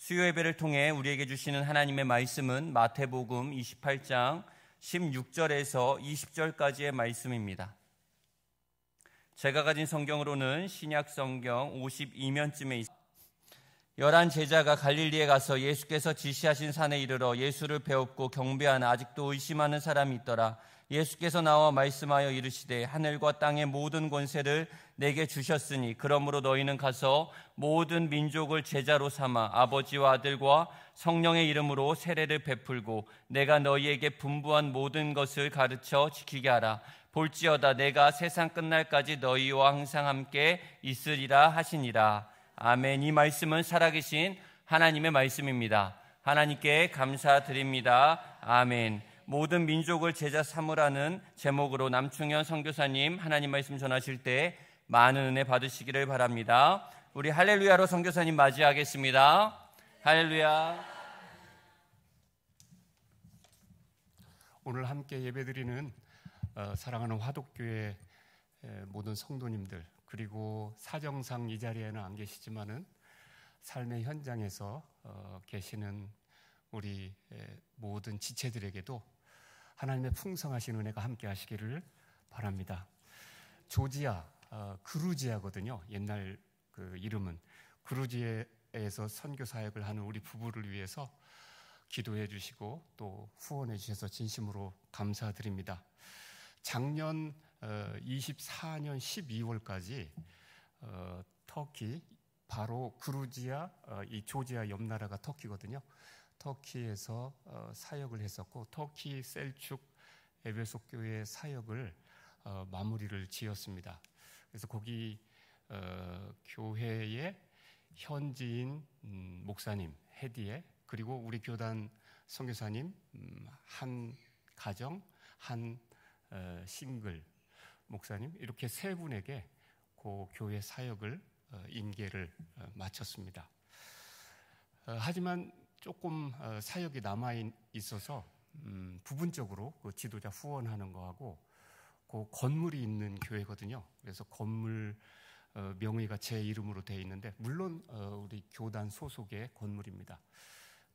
수요 예배를 통해 우리에게 주시는 하나님의 말씀은 마태복음 28장 16절에서 20절까지의 말씀입니다. 제가 가진 성경으로는 신약 성경 52면쯤에 있습니다. 11 제자가 갈릴리에 가서 예수께서 지시하신 산에 이르러 예수를 배웁고 경배하나 아직도 의심하는 사람이 있더라. 예수께서 나와 말씀하여 이르시되 하늘과 땅의 모든 권세를 내게 주셨으니 그러므로 너희는 가서 모든 민족을 제자로 삼아 아버지와 아들과 성령의 이름으로 세례를 베풀고 내가 너희에게 분부한 모든 것을 가르쳐 지키게 하라. 볼지어다 내가 세상 끝날까지 너희와 항상 함께 있으리라 하시니라. 아멘. 이 말씀은 살아계신 하나님의 말씀입니다. 하나님께 감사드립니다. 아멘. 모든 민족을 제자 삼으라는 제목으로 남충현 선교사님 하나님 말씀 전하실 때 많은 은혜 받으시기를 바랍니다. 우리 할렐루야로 선교사님 맞이하겠습니다. 할렐루야. 오늘 함께 예배드리는 사랑하는 화독교회 모든 성도님들, 그리고 사정상 이 자리에는 안 계시지만은 삶의 현장에서 계시는 우리 모든 지체들에게도 하나님의 풍성하신 은혜가 함께 하시기를 바랍니다. 조지아, 그루지아거든요. 옛날 그 이름은. 그루지아에서 선교 사역을 하는 우리 부부를 위해서 기도해 주시고 또 후원해 주셔서 진심으로 감사드립니다. 작년 24년 12월까지 터키, 바로 그루지아, 이 조지아 옆 나라가 터키거든요. 터키에서 사역을 했었고 터키 셀축 에베소 교회 사역을 마무리를 지었습니다. 그래서 거기 교회의 현지인 목사님 헤디에, 그리고 우리 교단 선교사님 한 가정, 한 싱글 목사님, 이렇게 세 분에게 그 교회 사역을 임계를 마쳤습니다. 하지만 조금 사역이 남아 있어서 부분적으로 그 지도자 후원하는 거하고 그 건물이 있는 교회거든요. 그래서 건물 명의가 제 이름으로 되어 있는데, 물론 우리 교단 소속의 건물입니다.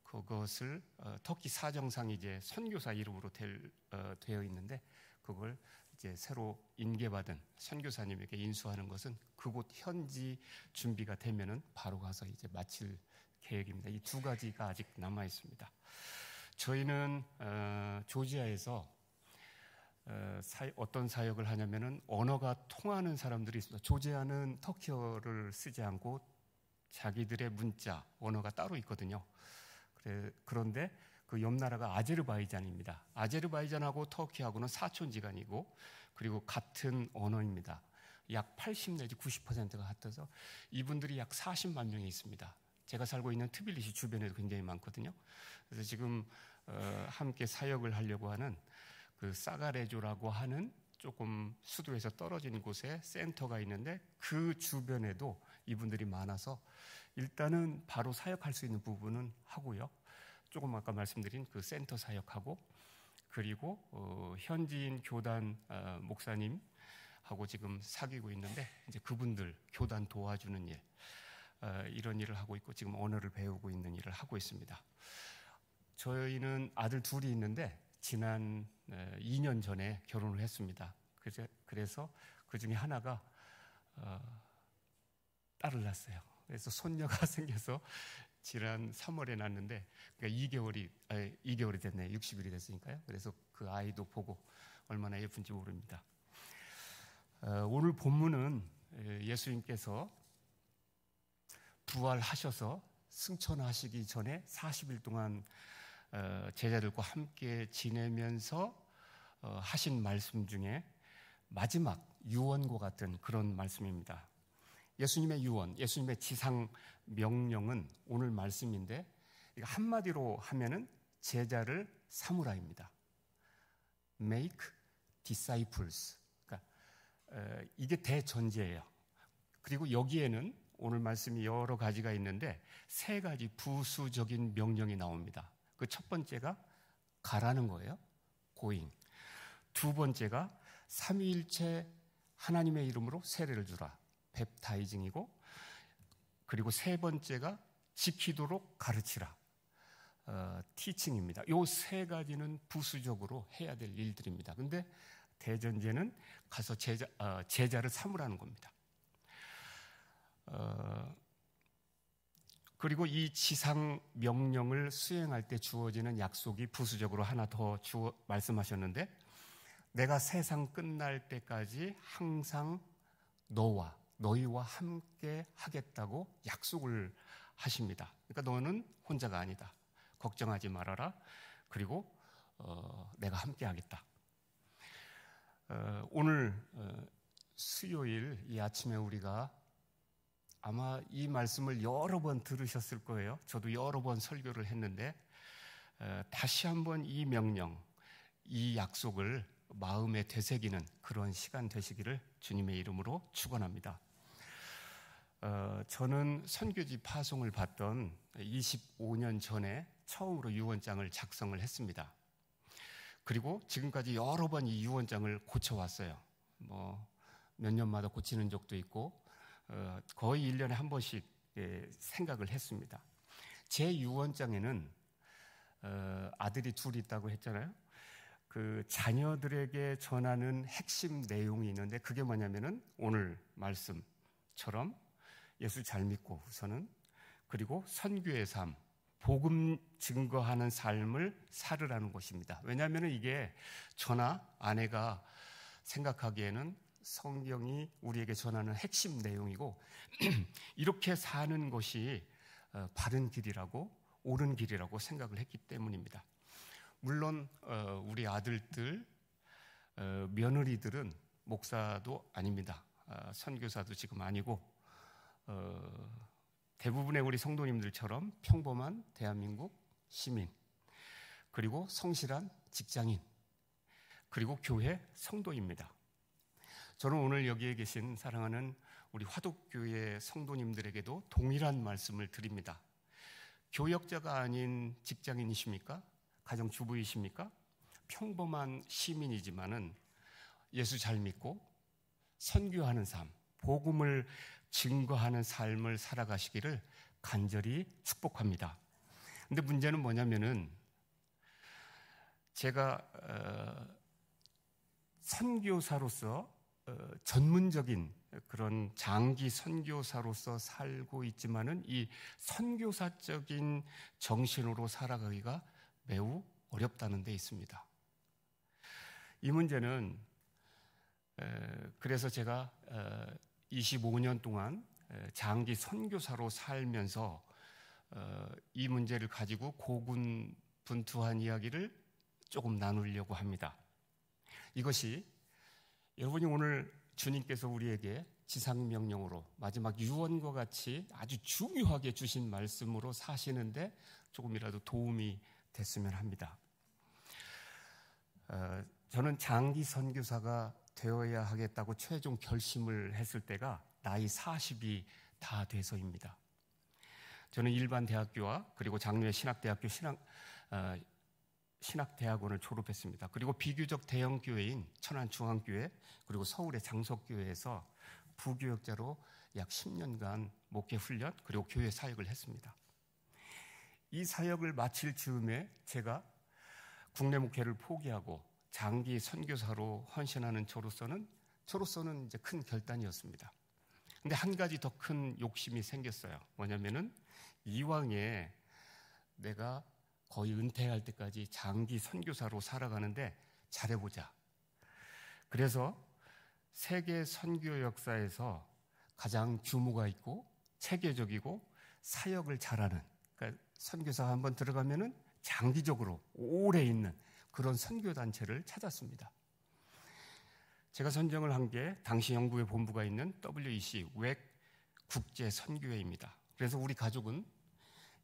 그것을 터키 사정상 이제 선교사 이름으로 되어 있는데, 그걸 이제 새로 인계받은 선교사님에게 인수하는 것은 그곳 현지 준비가 되면은 바로 가서 이제 마칠 계획입니다. 이 두 가지가 아직 남아 있습니다. 저희는 조지아에서 어떤 사역을 하냐면은 언어가 통하는 사람들이 있습니다. 조지아는 터키어를 쓰지 않고 자기들의 문자, 언어가 따로 있거든요. 그런데 그 옆 나라가 아제르바이잔입니다. 아제르바이잔하고 터키하고는 사촌지간이고, 그리고 같은 언어입니다. 약 80 내지 90%가 같아서 이분들이 약 40만 명이 있습니다. 제가 살고 있는 트빌리시 주변에도 굉장히 많거든요. 그래서 지금 함께 사역을 하려고 하는 그 사가레조라고 하는 조금 수도에서 떨어진 곳에 센터가 있는데, 그 주변에도 이분들이 많아서 일단은 바로 사역할 수 있는 부분은 하고요. 조금 아까 말씀드린 그 센터 사역하고, 그리고 현지인 교단 목사님하고 지금 사귀고 있는데, 이제 그분들 교단 도와주는 일, 이런 일을 하고 있고, 지금 언어를 배우고 있는 일을 하고 있습니다. 저희는 아들 둘이 있는데 지난 2년 전에 결혼을 했습니다. 그래서 그 중에 하나가 딸을 낳았어요. 그래서 손녀가 생겨서 지난 3월에 낳았는데, 그러니까 2개월이 됐네요. 60일이 됐으니까요. 그래서 그 아이도 보고 얼마나 예쁜지 모릅니다. 오늘 본문은 예수님께서 부활하셔서 승천하시기 전에 40일 동안 제자들과 함께 지내면서 하신 말씀 중에 마지막 유언과 같은 그런 말씀입니다. 예수님의 유언, 예수님의 지상 명령은 오늘 말씀인데, 한마디로 하면은 제자를 삼으라입니다. Make disciples. 그러니까 이게 대전제예요. 그리고 여기에는 오늘 말씀이 여러 가지가 있는데 3가지 부수적인 명령이 나옵니다. 그 첫 번째가 가라는 거예요. going. 두 번째가 삼위일체 하나님의 이름으로 세례를 주라. 웹타이징이고, 그리고 세 번째가 지키도록 가르치라. 티칭입니다. 요 세 가지는 부수적으로 해야 될 일들입니다. 근데 대전제는 가서 제자를 삼으라는 겁니다. 그리고 이 지상 명령을 수행할 때 주어지는 약속이 부수적으로 하나 더 말씀하셨는데, 내가 세상 끝날 때까지 항상 너희와 함께 하겠다고 약속을 하십니다. 그러니까 너는 혼자가 아니다. 걱정하지 말아라. 그리고 내가 함께 하겠다. 오늘 수요일 이 아침에 우리가 아마 이 말씀을 여러 번 들으셨을 거예요. 저도 여러 번 설교를 했는데 다시 한번 이 명령, 이 약속을 마음에 되새기는 그런 시간 되시기를 주님의 이름으로 축원합니다. 저는 선교지 파송을 받던 25년 전에 처음으로 유언장을 작성을 했습니다. 그리고 지금까지 여러 번 이 유언장을 고쳐왔어요. 몇 년마다 고치는 적도 있고 거의 1년에 한 번씩 생각을 했습니다. 제 유언장에는 아들이 둘 있다고 했잖아요. 그 자녀들에게 전하는 핵심 내용이 있는데 그게 뭐냐면은 오늘 말씀처럼 예수 잘 믿고 우선은, 그리고 선교의 삶, 복음 증거하는 삶을 살으라는 것입니다. 왜냐하면 이게 저나 아내가 생각하기에는 성경이 우리에게 전하는 핵심 내용이고 이렇게 사는 것이 바른 길이라고, 옳은 길이라고 생각을 했기 때문입니다. 물론 우리 아들들, 며느리들은 목사도 아닙니다. 선교사도 지금 아니고 대부분의 우리 성도님들처럼 평범한 대한민국 시민, 그리고 성실한 직장인, 그리고 교회 성도입니다. 저는 오늘 여기에 계신 사랑하는 우리 화독교회 성도님들에게도 동일한 말씀을 드립니다. 교역자가 아닌 직장인이십니까? 가정주부이십니까? 평범한 시민이지만은 예수 잘 믿고 선교하는 삶, 복음을 증거하는 삶을 살아가시기를 간절히 축복합니다. 근데 문제는 뭐냐면은 제가 선교사로서 전문적인 그런 장기 선교사로서 살고 있지만은 이 선교사적인 정신으로 살아가기가 매우 어렵다는 데 있습니다. 이 문제는 그래서 제가 25년 동안 장기 선교사로 살면서 이 문제를 가지고 고군분투한 이야기를 조금 나누려고 합니다. 이것이 여러분이 오늘 주님께서 우리에게 지상명령으로 마지막 유언과 같이 아주 중요하게 주신 말씀으로 사시는데 조금이라도 도움이 됐으면 합니다. 저는 장기 선교사가 되어야 하겠다고 최종 결심을 했을 때가 나이 40이 다 돼서입니다. 저는 일반 대학교와 그리고 장로의 신학대학교 신학대학원을 졸업했습니다. 그리고 비교적 대형 교회인 천안중앙교회 그리고 서울의 장석교회에서 부교역자로 약 10년간 목회 훈련 그리고 교회 사역을 했습니다. 이 사역을 마칠 즈음에 제가 국내 목회를 포기하고 장기 선교사로 헌신하는 저로서는 이제 큰 결단이었습니다. 근데 한 가지 더 큰 욕심이 생겼어요. 뭐냐면은 이왕에 내가 거의 은퇴할 때까지 장기 선교사로 살아가는데 잘해보자. 그래서 세계 선교 역사에서 가장 규모가 있고 체계적이고 사역을 잘하는, 그러니까 선교사가 한번 들어가면은 장기적으로 오래 있는 그런 선교단체를 찾았습니다. 제가 선정을 한 게 당시 영국에 본부가 있는 WEC 웩 국제선교회입니다. 그래서 우리 가족은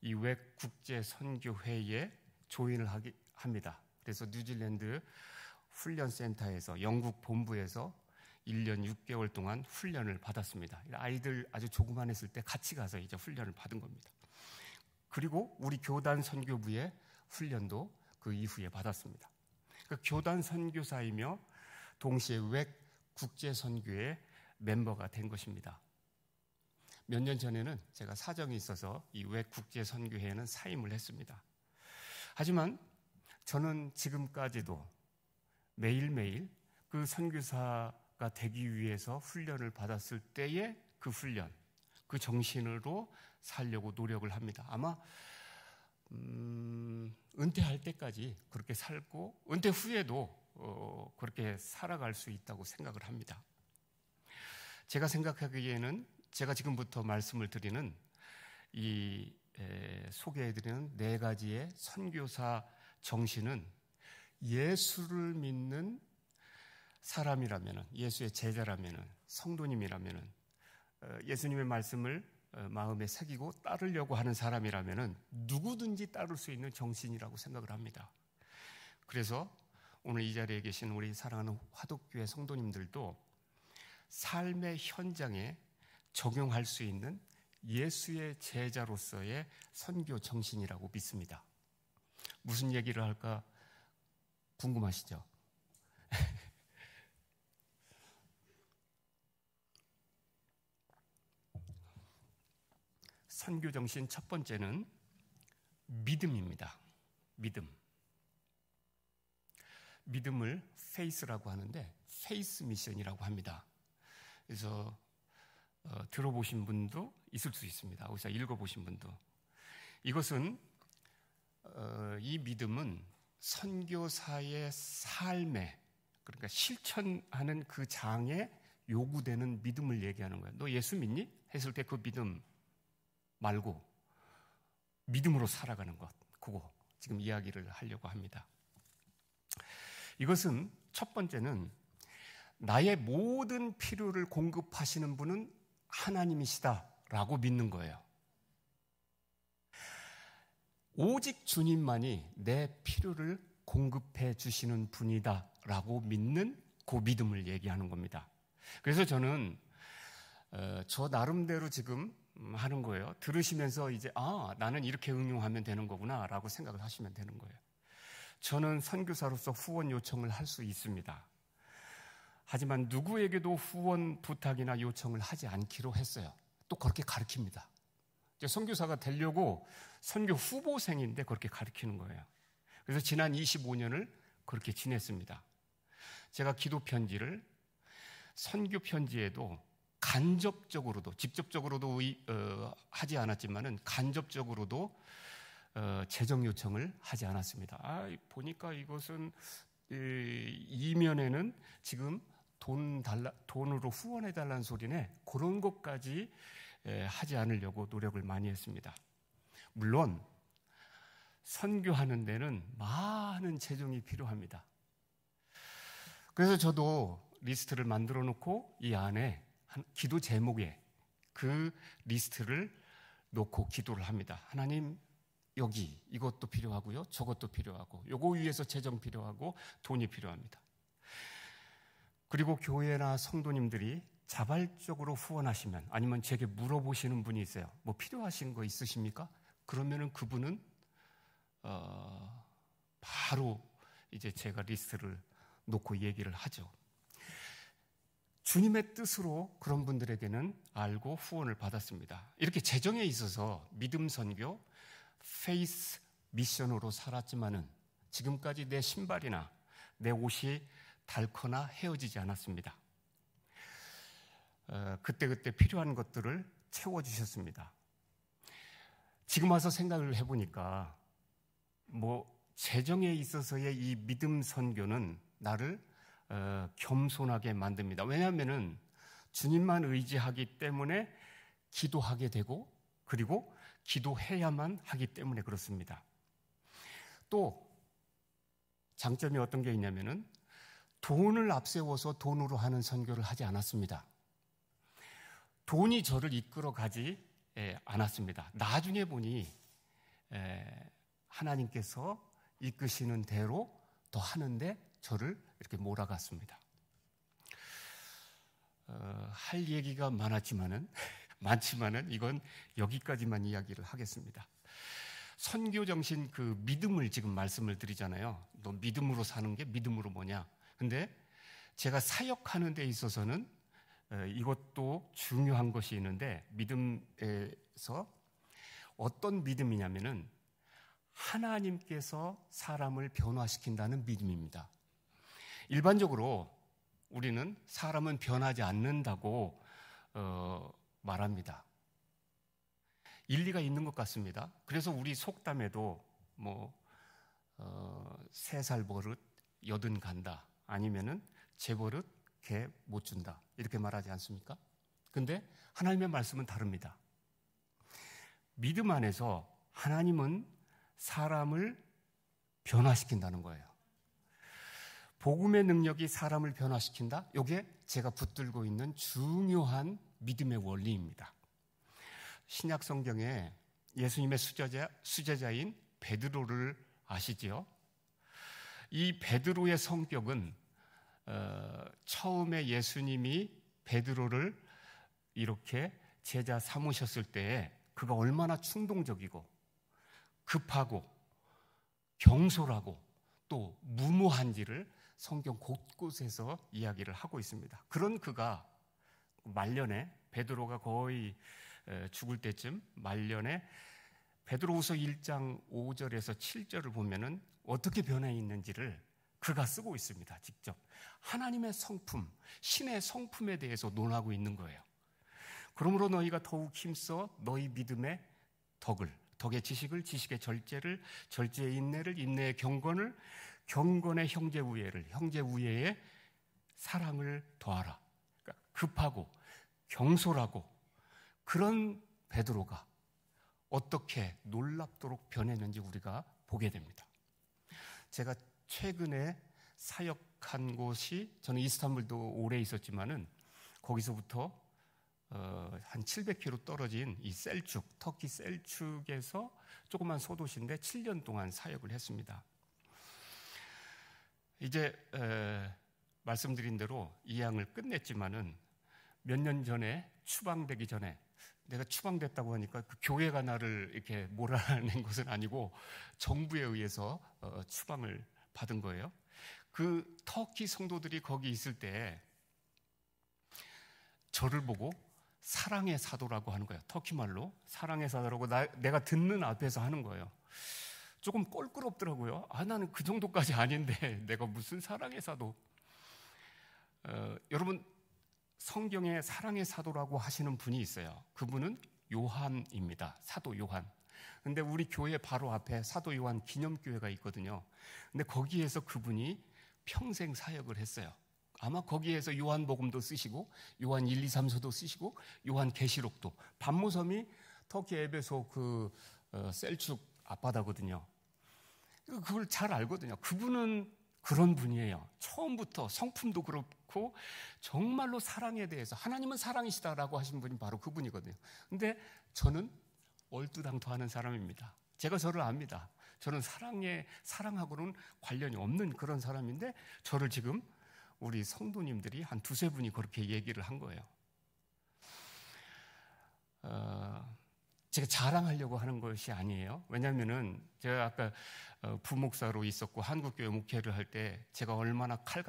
이 웩 국제선교회에 조인을 합니다. 그래서 뉴질랜드 훈련센터에서 영국 본부에서 1년 6개월 동안 훈련을 받았습니다. 아이들 아주 조그만했을 때 같이 가서 이제 훈련을 받은 겁니다. 그리고 우리 교단 선교부의 훈련도 그 이후에 받았습니다. 그러니까 교단 선교사이며 동시에 웩 국제선교회 멤버가 된 것입니다. 몇 년 전에는 제가 사정이 있어서 이 외국제선교회에는 사임을 했습니다. 하지만 저는 지금까지도 매일매일 그 선교사가 되기 위해서 훈련을 받았을 때의 그 훈련, 그 정신으로 살려고 노력을 합니다. 아마 은퇴할 때까지 그렇게 살고 은퇴 후에도 그렇게 살아갈 수 있다고 생각을 합니다. 제가 생각하기에는 제가 지금부터 말씀을 드리는 소개해드리는 4가지의 선교사 정신은 예수를 믿는 사람이라면, 예수의 제자라면, 성도님이라면, 예수님의 말씀을 마음에 새기고 따르려고 하는 사람이라면 누구든지 따를 수 있는 정신이라고 생각을 합니다. 그래서 오늘 이 자리에 계신 우리 사랑하는 화독교회 성도님들도 삶의 현장에 적용할 수 있는 예수의 제자로서의 선교 정신이라고 믿습니다. 무슨 얘기를 할까 궁금하시죠? 선교 정신 첫 번째는 믿음입니다. 믿음을 페이스라고 하는데 페이스 미션이라고 합니다. 그래서 들어보신 분도 있을 수 있습니다. 혹시 읽어보신 분도. 이것은 이 믿음은 선교사의 삶에, 그러니까 실천하는 그 장에 요구되는 믿음을 얘기하는 거예요. 너 예수 믿니? 했을 때 그 믿음 말고 믿음으로 살아가는 것, 그거 지금 이야기를 하려고 합니다. 이것은 첫 번째는 나의 모든 필요를 공급하시는 분은 하나님이시다라고 믿는 거예요. 오직 주님만이 내 필요를 공급해 주시는 분이다라고 믿는 그 믿음을 얘기하는 겁니다. 그래서 저는 저 나름대로 지금 하는 거예요. 들으시면서 이제 나는 이렇게 응용하면 되는 거구나 라고 생각을 하시면 되는 거예요. 저는 선교사로서 후원 요청을 할 수 있습니다. 하지만 누구에게도 후원 부탁이나 요청을 하지 않기로 했어요. 또 그렇게 가르칩니다. 선교사가 되려고 선교 후보생인데 그렇게 가르치는 거예요. 그래서 지난 25년을 그렇게 지냈습니다. 제가 기도 편지를 선교 편지에도 간접적으로도, 직접적으로도 하지 않았지만은 간접적으로도 재정 요청을 하지 않았습니다. 보니까 이것은 이면에는 지금 돈으로 후원해달라는 소리네. 그런 것까지 하지 않으려고 노력을 많이 했습니다. 물론 선교하는 데는 많은 재정이 필요합니다. 그래서 저도 리스트를 만들어 놓고 이 안에 기도 제목에 그 리스트를 놓고 기도를 합니다. 하나님, 여기 이것도 필요하고요, 저것도 필요하고, 요거 위해서 재정 필요하고 돈이 필요합니다. 그리고 교회나 성도님들이 자발적으로 후원하시면, 아니면 제게 물어보시는 분이 있어요. 뭐 필요하신 거 있으십니까? 그러면은 그분은 바로 이제 제가 리스트를 놓고 얘기를 하죠. 주님의 뜻으로 그런 분들에게는 알고 후원을 받았습니다. 이렇게 재정에 있어서 믿음 선교, 페이스 미션으로 살았지만은 지금까지 내 신발이나 내 옷이 닳거나 헤어지지 않았습니다. 그때그때 필요한 것들을 채워주셨습니다. 지금 와서 생각을 해보니까 재정에 있어서의 이 믿음 선교는 나를 겸손하게 만듭니다. 왜냐하면은 주님만 의지하기 때문에 기도하게 되고, 그리고 기도해야만 하기 때문에 그렇습니다. 또 장점이 어떤 게 있냐면은 돈을 앞세워서 돈으로 하는 선교를 하지 않았습니다. 돈이 저를 이끌어 가지 않았습니다. 나중에 보니 하나님께서 이끄시는 대로 더 하는데 저를 이렇게 몰아갔습니다. 할 얘기가 많지만은 이건 여기까지만 이야기를 하겠습니다. 선교 정신, 그 믿음을 지금 말씀을 드리잖아요. 너 믿음으로 사는 게 믿음으로 뭐냐? 근데 제가 사역하는 데 있어서는 이것도 중요한 것이 있는데, 믿음에서 어떤 믿음이냐면은 하나님께서 사람을 변화시킨다는 믿음입니다. 일반적으로 우리는 사람은 변하지 않는다고 말합니다. 일리가 있는 것 같습니다. 그래서 우리 속담에도 뭐 3살 버릇 80 간다, 아니면은 재버릇 개 못 준다, 이렇게 말하지 않습니까? 근데 하나님의 말씀은 다릅니다. 믿음 안에서 하나님은 사람을 변화시킨다는 거예요. 복음의 능력이 사람을 변화시킨다? 이게 제가 붙들고 있는 중요한 믿음의 원리입니다. 신약 성경에 예수님의 수제자인 베드로를 아시지요? 이 베드로의 성격은 처음에 예수님이 베드로를 이렇게 제자 삼으셨을 때에 그가 얼마나 충동적이고 급하고 경솔하고 또 무모한지를 성경 곳곳에서 이야기를 하고 있습니다. 그런 그가 말년에, 베드로가 거의 죽을 때쯤 말년에 베드로후서 1장 5절에서 7절을 보면은 어떻게 변해 있는지를 그가 쓰고 있습니다. 직접 하나님의 성품, 신의 성품에 대해서 논하고 있는 거예요. 그러므로 너희가 더욱 힘써 너희 믿음의 덕의 지식을, 지식의 절제를, 절제의 인내를, 인내의 경건을, 경건의 형제 우애를, 형제 우애의 사랑을 더하라. 그러니까 급하고 경솔하고 그런 베드로가 어떻게 놀랍도록 변했는지 우리가 보게 됩니다. 제가 최근에 사역한 곳이, 저는 이스탄불도 오래 있었지만은 거기서부터 한 700km 떨어진 이 셀축, 터키 셀축에서 조그만 소도시인데 7년 동안 사역을 했습니다. 이제 말씀드린 대로 이 양을 끝냈지만은 몇 년 전에 추방되기 전에, 내가 추방됐다고 하니까 그 교회가 나를 이렇게 몰아낸 것은 아니고 정부에 의해서 추방을 받은 거예요. 그 터키 성도들이 거기 있을 때 저를 보고 사랑의 사도라고 하는 거예요. 터키 말로 사랑의 사도라고 내가 듣는 앞에서 하는 거예요. 조금 껄끄럽더라고요. 나는 그 정도까지 아닌데 내가 무슨 사랑의 사도. 여러분, 성경에 사랑의 사도라고 하시는 분이 있어요. 그분은 요한입니다. 사도 요한. 근데 우리 교회 바로 앞에 사도 요한 기념교회가 있거든요. 근데 거기에서 그분이 평생 사역을 했어요. 아마 거기에서 요한복음도 쓰시고 요한 1, 2, 3서도 쓰시고 요한 계시록도. 반모섬이 터키 에베소 그 셀축 앞바다거든요. 그걸 잘 알거든요. 그분은 그런 분이에요. 처음부터 성품도 그렇고 정말로 사랑에 대해서 하나님은 사랑이시다라고 하신 분이 바로 그분이거든요. 근데 저는 얼두당토하는 사람입니다. 제가 저를 압니다. 저는 사랑하고는 관련이 없는 그런 사람인데 저를 지금 우리 성도님들이 한 2-3분이 그렇게 얘기를 한 거예요. 제가 자랑하려고 하는 것이 아니에요. 왜냐하면은 제가 아까 부목사로 있었고 한국교회 목회를 할 때 제가 얼마나 칼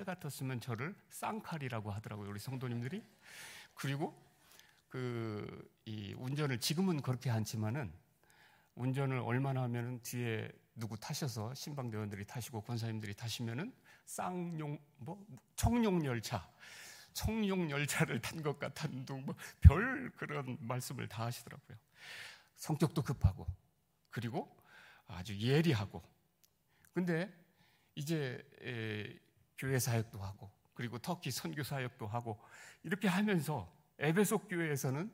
같았으면 저를 쌍칼이라고 하더라고요, 우리 성도님들이. 그리고 이 운전을 지금은 그렇게 않지만은 운전을 얼마나 하면은 뒤에 누구 타셔서 신방대원들이 타시고 권사님들이 타시면은 청룡열차를 탄 것 같은 둥, 별 그런 말씀을 다 하시더라고요. 성격도 급하고 그리고 아주 예리하고. 근데 이제 교회 사역도 하고 그리고 터키 선교 사역도 하고 이렇게 하면서 에베소 교회에서는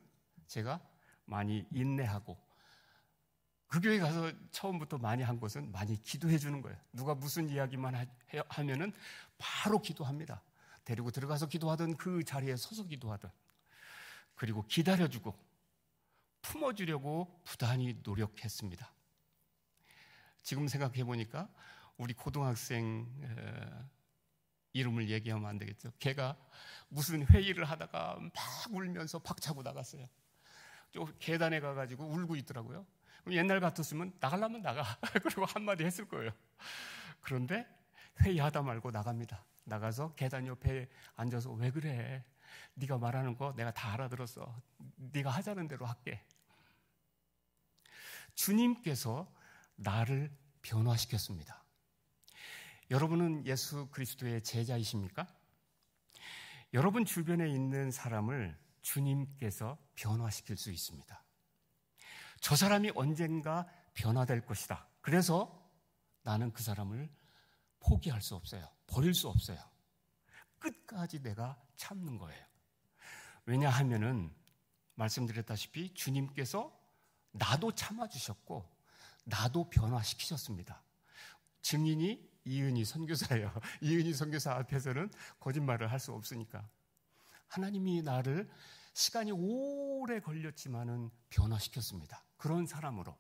제가 많이 인내하고, 그 교회 가서 처음부터 많이 한 것은 많이 기도해 주는 거예요. 누가 무슨 이야기만 하면은 바로 기도합니다. 데리고 들어가서 기도하든 그 자리에 서서 기도하든, 그리고 기다려주고 품어주려고 부단히 노력했습니다. 지금 생각해 보니까 우리 고등학생 이름을 얘기하면 안 되겠죠. 걔가 무슨 회의를 하다가 막 울면서 박차고 나갔어요. 저 계단에 가가지고 울고 있더라고요. 그럼 옛날 같았으면 나가려면 나가 그리고 한마디 했을 거예요. 그런데 회의하다 말고 나갑니다. 나가서 계단 옆에 앉아서 왜 그래? 네가 말하는 거 내가 다 알아들었어. 네가 하자는 대로 할게. 주님께서 나를 변화시켰습니다. 여러분은 예수 그리스도의 제자이십니까? 여러분 주변에 있는 사람을 주님께서 변화시킬 수 있습니다. 저 사람이 언젠가 변화될 것이다. 그래서 나는 그 사람을 포기할 수 없어요. 버릴 수 없어요. 끝까지 내가 참는 거예요. 왜냐하면은 말씀드렸다시피 주님께서 나도 참아주셨고 나도 변화시키셨습니다. 증인이 이은희 선교사예요. 이은희 선교사 앞에서는 거짓말을 할 수 없으니까. 하나님이 나를 시간이 오래 걸렸지만은 변화시켰습니다. 그런 사람으로,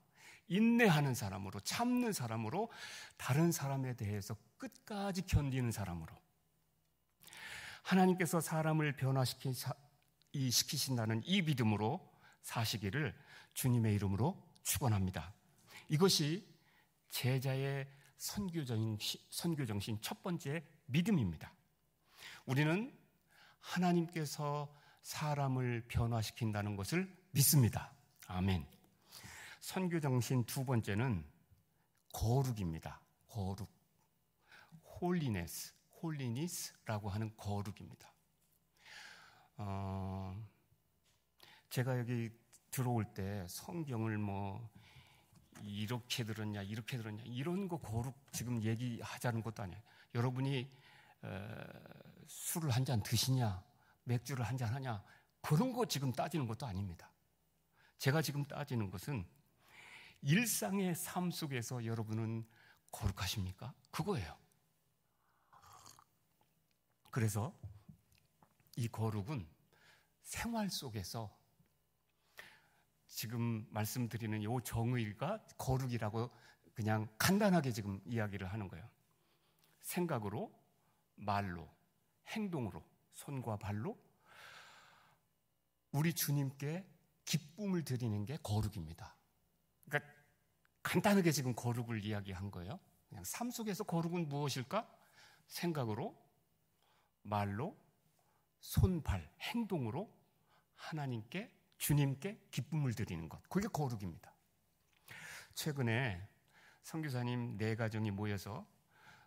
인내하는 사람으로, 참는 사람으로, 다른 사람에 대해서 끝까지 견디는 사람으로. 하나님께서 사람을 변화시키신다는 이 믿음으로 사시기를 주님의 이름으로 축원합니다. 이것이 제자의 선교정신 첫 번째 믿음입니다. 우리는 하나님께서 사람을 변화시킨다는 것을 믿습니다. 아멘. 선교정신 두 번째는 거룩입니다. 거룩. 홀리니스라고 하는 거룩입니다. 제가 여기 들어올 때 성경을 이렇게 들었냐 이런 거 거룩 지금 얘기하자는 것도 아니에요. 여러분이 술을 한 잔 드시냐 맥주를 한 잔 하냐 그런 거 지금 따지는 것도 아닙니다. 제가 지금 따지는 것은 일상의 삶 속에서 여러분은 거룩하십니까? 그거예요. 그래서 이 거룩은 생활 속에서 지금 말씀드리는 이 정의가 거룩이라고 그냥 간단하게 지금 이야기를 하는 거예요. 생각으로, 말로, 행동으로, 손과 발로 우리 주님께 기쁨을 드리는 게 거룩입니다. 그러니까 간단하게 지금 거룩을 이야기한 거예요. 그냥 삶 속에서 거룩은 무엇일까? 생각으로, 말로, 손, 발, 행동으로 하나님께, 주님께 기쁨을 드리는 것. 그게 거룩입니다. 최근에 선교사님 4가정이 모여서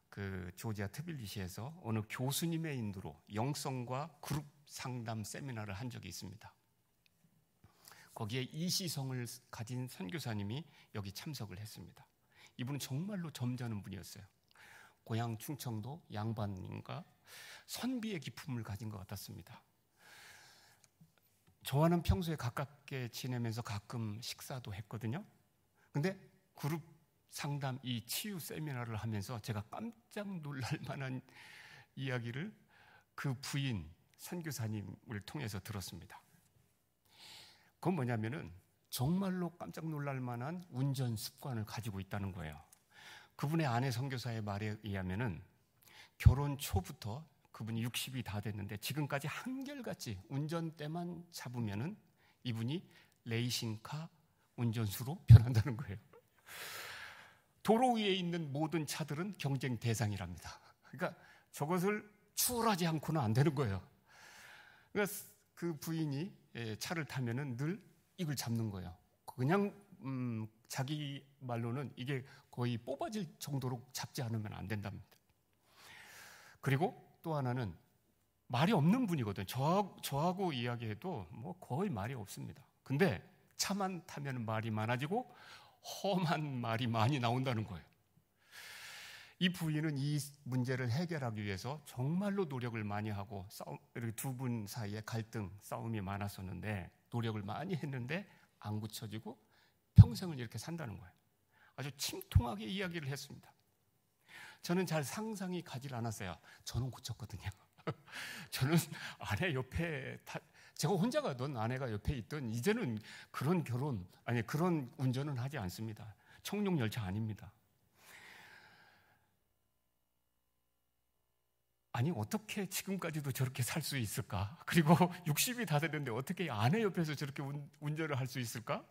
그 조지아 트빌리시에서 어느 교수님의 인도로 영성과 그룹 상담 세미나를 한 적이 있습니다. 거기에 이시성을 가진 선교사님이 여기 참석을 했습니다. 이분은 정말로 점잖은 분이었어요. 고향 충청도 양반님과 선비의 기품을 가진 것 같았습니다. 저와는 평소에 가깝게 지내면서 가끔 식사도 했거든요. 근데 그룹 상담 이 치유 세미나를 하면서 제가 깜짝 놀랄 만한 이야기를 그 부인 선교사님을 통해서 들었습니다. 그건 뭐냐면은 정말로 깜짝 놀랄 만한 운전 습관을 가지고 있다는 거예요. 그분의 아내 선교사의 말에 의하면은 결혼 초부터 그분이 60이 다 됐는데 지금까지 한결같이 운전대만 잡으면은 이분이 레이싱카 운전수로 변한다는 거예요. 도로 위에 있는 모든 차들은 경쟁 대상이랍니다. 그러니까 저것을 추월하지 않고는 안 되는 거예요. 그러니까 그 부인이 차를 타면은 늘 이걸 잡는 거예요. 그냥 자기 말로는 이게 거의 뽑아질 정도로 잡지 않으면 안 된답니다. 그리고 또 하나는 말이 없는 분이거든요. 저하고 이야기해도 뭐 거의 말이 없습니다. 근데 차만 타면 말이 많아지고 험한 말이 많이 나온다는 거예요. 이 부인은 이 문제를 해결하기 위해서 정말로 노력을 많이 하고 두 분 사이에 갈등, 싸움이 많았었는데 노력을 많이 했는데 안 고쳐지고 평생을 이렇게 산다는 거예요. 아주 침통하게 이야기를 했습니다. 저는 잘 상상이 가질 않았어요. 저는 고쳤거든요. 저는 아내 옆에 제가 혼자 가던 아내가 옆에 있던 이제는 그런 그런 운전은 하지 않습니다. 청룡 열차 아닙니다. 아니 어떻게 지금까지도 저렇게 살 수 있을까? 그리고 60이 다 됐는데 어떻게 아내 옆에서 저렇게 운전을 할 수 있을까?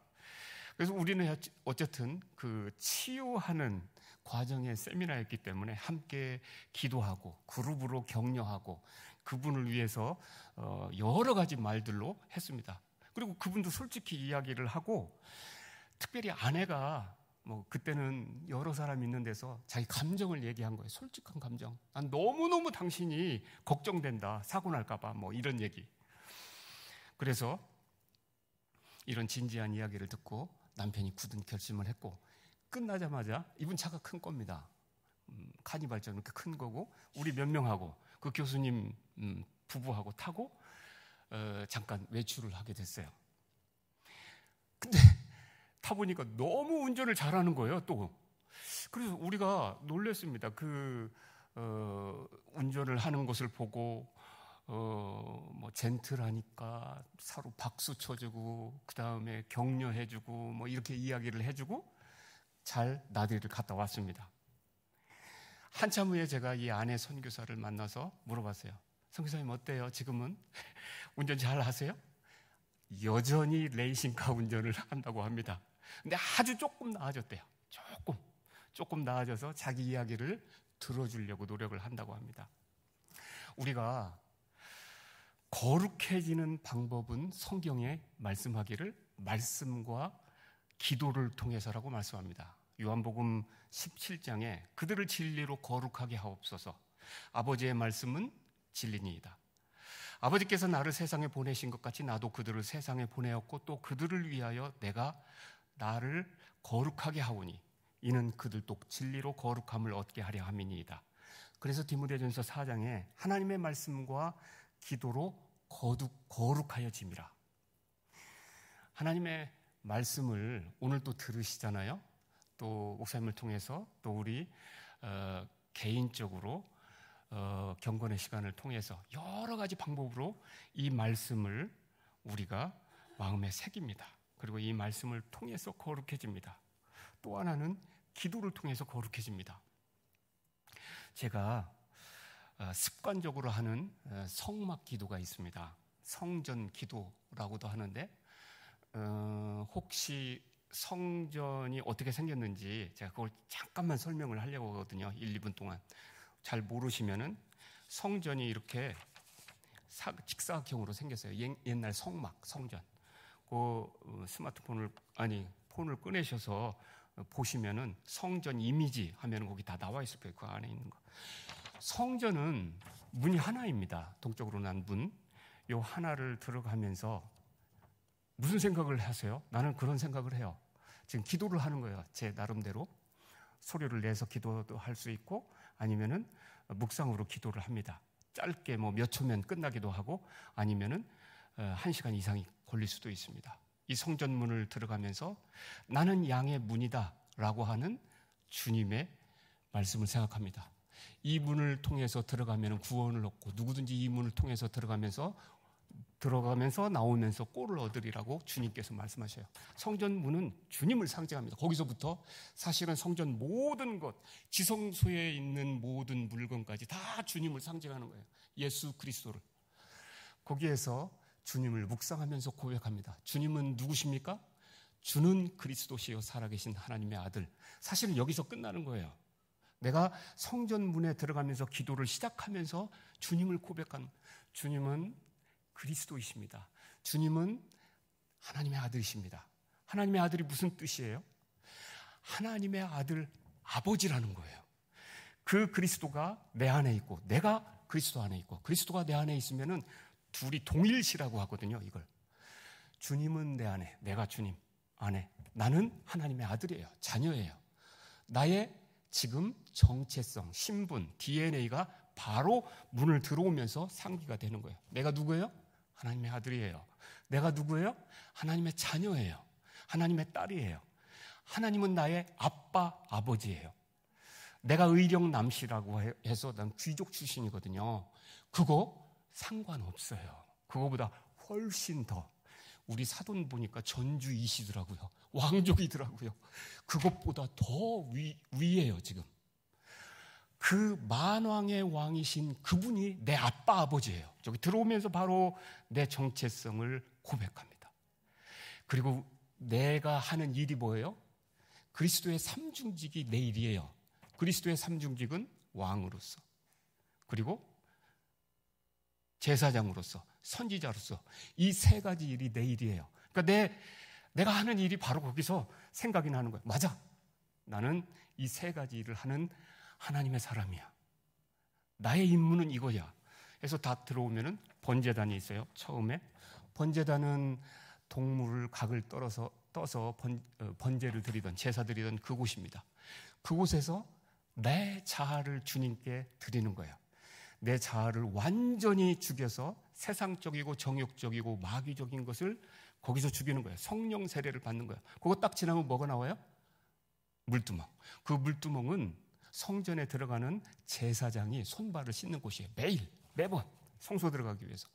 그래서 우리는 어쨌든 그 치유하는 과정의 세미나였기 때문에 함께 기도하고 그룹으로 격려하고 그분을 위해서 여러 가지 말들로 했습니다. 그리고 그분도 솔직히 이야기를 하고, 특별히 아내가 그때는 여러 사람 있는 데서 자기 감정을 얘기한 거예요. 솔직한 감정. 난 너무너무 당신이 걱정된다. 사고 날까 봐. 이런 얘기. 그래서 이런 진지한 이야기를 듣고 남편이 굳은 결심을 했고, 끝나자마자 이분 차가 큰 겁니다. 카니발처럼 이렇게 큰 거고, 우리 몇 명하고 그 교수님 부부하고 타고 잠깐 외출을 하게 됐어요. 근데 타보니까 너무 운전을 잘하는 거예요, 또. 그래서 우리가 놀랐습니다. 운전을 하는 것을 보고, 젠틀하니까 서로 박수 쳐주고, 그 다음에 격려해주고, 이렇게 이야기를 해주고, 잘 나들이를 갔다 왔습니다. 한참 후에 제가 이 아내 선교사를 만나서 물어봤어요. 선교사님 어때요? 지금은 운전 잘 하세요? 여전히 레이싱카 운전을 한다고 합니다. 근데 아주 조금 나아졌대요. 조금 나아져서 자기 이야기를 들어주려고 노력을 한다고 합니다. 우리가 거룩해지는 방법은 성경에 말씀하기를 말씀과 기도를 통해서라고 말씀합니다. 요한복음 17장에 그들을 진리로 거룩하게 하옵소서. 아버지의 말씀은 진리니이다. 아버지께서 나를 세상에 보내신 것 같이 나도 그들을 세상에 보내었고 또 그들을 위하여 내가 나를 거룩하게 하오니 이는 그들도 진리로 거룩함을 얻게 하려 함이니이다. 그래서 디모데전서 4장에 하나님의 말씀과 기도로 거룩하여짐이라. 하나님의 말씀을 오늘 또 들으시잖아요. 또 목사님을 통해서 또 우리 개인적으로 경건의 시간을 통해서 여러 가지 방법으로 이 말씀을 우리가 마음에 새깁니다. 그리고 이 말씀을 통해서 거룩해집니다. 또 하나는 기도를 통해서 거룩해집니다. 제가 습관적으로 하는 성막 기도가 있습니다. 성전 기도라고도 하는데 혹시 성전이 어떻게 생겼는지 제가 그걸 잠깐만 설명을 하려고 하거든요. 1, 2분 동안. 잘 모르시면은 성전이 이렇게 직사각형으로 생겼어요. 옛날 성전. 폰을 꺼내셔서 보시면은 성전 이미지 하면은 거기 다 나와 있을 거예요. 그 안에 있는 거. 성전은 문이 하나입니다. 동쪽으로 난 문. 요 하나를 들어가면서 무슨 생각을 하세요? 나는 그런 생각을 해요. 지금 기도를 하는 거예요. 제 나름대로. 소리를 내서 기도도 할 수 있고 아니면은 묵상으로 기도를 합니다. 짧게 몇 초면 끝나기도 하고 아니면은 1시간 이상이 걸릴 수도 있습니다. 이 성전문을 들어가면서 나는 양의 문이다 라고 하는 주님의 말씀을 생각합니다. 이 문을 통해서 들어가면 구원을 얻고 누구든지 이 문을 통해서 들어가면서 나오면서 꼴을 얻으리라고 주님께서 말씀하셔요. 성전 문은 주님을 상징합니다. 거기서부터 사실은 성전 모든 것, 지성소에 있는 모든 물건까지 다 주님을 상징하는 거예요. 예수 그리스도를. 거기에서 주님을 묵상하면서 고백합니다. 주님은 누구십니까? 주는 그리스도시요 살아계신 하나님의 아들. 사실은 여기서 끝나는 거예요. 내가 성전 문에 들어가면서 기도를 시작하면서 주님을 고백한 주님은 그리스도이십니다. 주님은 하나님의 아들이십니다. 하나님의 아들이 무슨 뜻이에요? 하나님의 아들 아버지라는 거예요. 그 그리스도가 내 안에 있고 내가 그리스도 안에 있고 그리스도가 내 안에 있으면은 둘이 동일시라고 하거든요. 이걸 주님은 내 안에, 내가 주님 안에, 나는 하나님의 아들이에요. 자녀예요. 나의 지금 정체성, 신분, DNA가 바로 문을 들어오면서 상기가 되는 거예요. 내가 누구예요? 하나님의 아들이에요. 내가 누구예요? 하나님의 자녀예요. 하나님의 딸이에요. 하나님은 나의 아빠, 아버지예요. 내가 의령남씨라고 해서 난 귀족 출신이거든요. 그거 상관없어요. 그거보다 훨씬 더 우리 사돈 보니까 전주이시더라고요. 왕족이더라고요. 그것보다 더 위예요 지금. 그 만왕의 왕이신 그분이 내 아빠 아버지예요. 저기 들어오면서 바로 내 정체성을 고백합니다. 그리고 내가 하는 일이 뭐예요? 그리스도의 삼중직이 내 일이에요. 그리스도의 삼중직은 왕으로서, 그리고 제사장으로서, 선지자로서, 이 세 가지 일이 내 일이에요. 그러니까 내가 하는 일이 바로 거기서 생각이 나는 거예요. 맞아, 나는 이 세 가지 일을 하는 하나님의 사람이야. 나의 임무는 이거야. 그래서 다 들어오면은 번제단이 있어요. 처음에 번제단은 동물을 각을 떠서 번제를 드리던, 제사 드리던 그곳입니다. 그곳에서 내 자아를 주님께 드리는 거예요. 내 자아를 완전히 죽여서 세상적이고 정욕적이고 마귀적인 것을 거기서 죽이는 거예요. 성령 세례를 받는 거예요. 그거 딱 지나면 뭐가 나와요? 물두멍. 그 물두멍은 성전에 들어가는 제사장이 손발을 씻는 곳이에요. 매번 성소 들어가기 위해서.